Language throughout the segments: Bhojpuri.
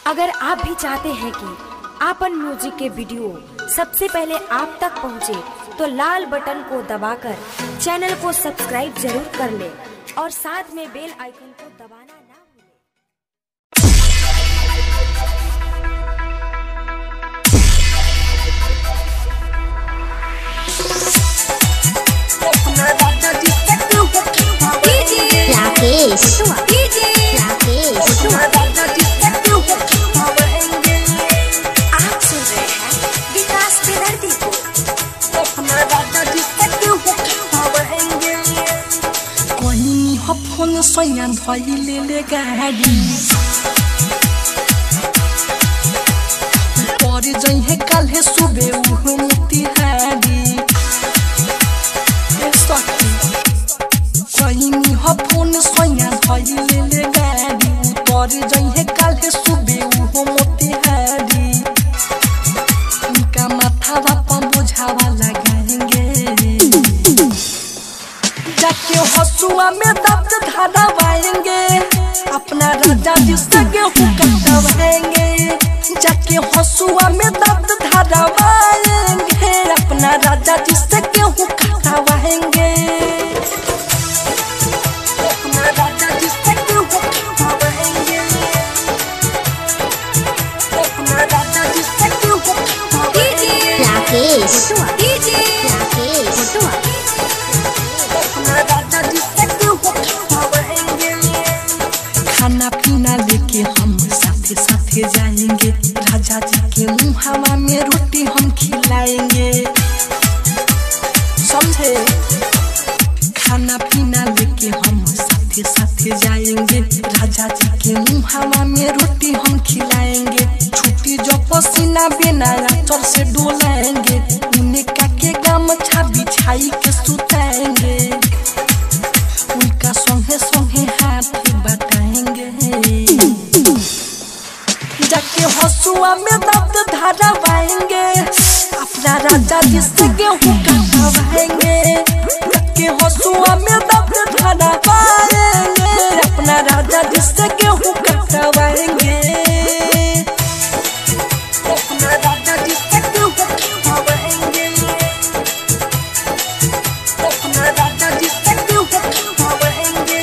अगर आप भी चाहते हैं कि आपन म्यूजिक के वीडियो सबसे पहले आप तक पहुंचे, तो लाल बटन को दबाकर चैनल को सब्सक्राइब जरूर कर ले और साथ में बेल आइकन को दबाना ना भूलें। आप सुन रहे हैं विकास बेदर्दी को। फोन सोया धोइले ले गाड़ी पर जइहे काल्हे सुबे उहु मोतिहारी कहिनी ह फोन सोया धोइले ले गाड़ी पर जइहे काल्हे सुबे उहु मोतिहारी उनका माथा पर बुझावा लगाएंगे जाके हसुआ में दर्द धरावाएंगे अपना राजा जी से गेहूं कटवाएंगे जाके हसुआ में दर्द धरावाएंगे अपना राजा जी से गेहूं कटवाएंगे अपना राजा जी से गेहूं कटवाएंगे अपना राजा जी से गेहूं कटवाएंगे खाना पीना लेके हम साथे साथे जाएंगे राजा जी के मुहावा में रोटी हम खिलाएंगे समझे खाना पीना लेके हम साथे साथे जाएंगे राजा जी के मुहावा में रोटी हम खिलाएंगे छुट्टी जो पसीना बिना चल से डोलाएंगे उन्हें काके गमछा बिछाई के सुताएंगे उनका संगे संगे हाथ बताएंगे जाके हसुआ में दर्द धरावाएंगे अपना राजा जी से गेहूं कटवाएंगे जाके हसुआ में दर्द धरावाएंगे अपना राजा जी से गेहूं कटवाएंगे अपना राजा जी से गेहूं कटवाएंगे अपना राजा जी से गेहूं कटवाएंगे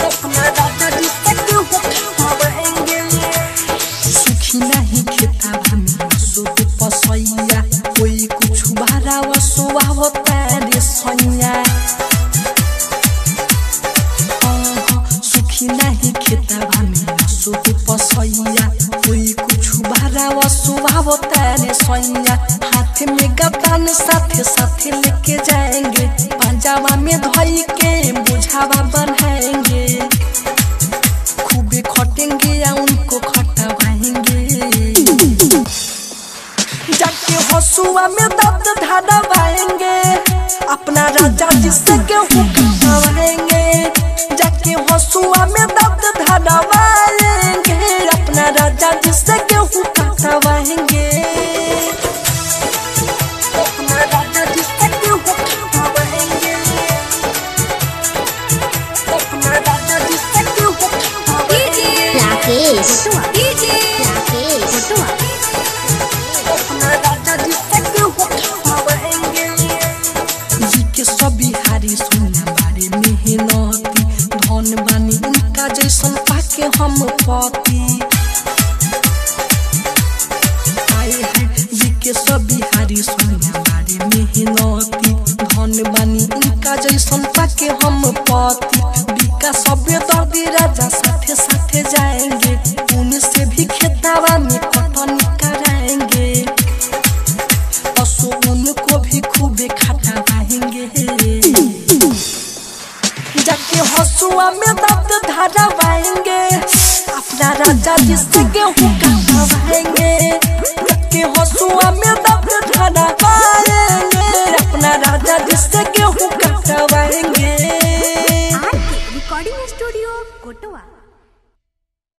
अपना राजा जी से गेहूं कटवाएंगे सुखी नहीं खेता में सुध पसैया कोई कुछ भरावा सुहाव तारे सैया सुखी नहीं खेता में सुध पसैया कोई कुछ भरावा सुहाव तारे सैया हाथ में गतान साथे साथे लेके जाएंगे पंजाबा में धोई के बुझावा बनाएंगे खूबे खटेंगे या उनको खटवाएंगे जाके हसुआ में दर्द धरावाएंगे अपना राजा जी से गेहूं कटवाएंगे जाके हसुआ में दर्द धरावाएंगे अपना राजा जी से गेहूं कटवाएंगे अपना राजा जी से गेहूं कटवाएंगे अपना राजा जी से गेहूं कटवाएंगे अपना राजा जी से गेहूं कटवाएंगे जी के सब बिहारी सुनना बारे मेहनती धन बानी उनका जैसन पाके हम पति आए हैं जी के सब बिहारी सुनना बारे मेहनती धन बानी उनका जैसन पाके हम पति बिका सब दर्दी राजा साथे साथे जाएंगे उनसे भी खेतावा में कटनी कराएंगे पशु उनको भी खूबे खटवाएंगे जाके हसुआ में दर्द धरावाएंगे अपना राजा जी से गेहूं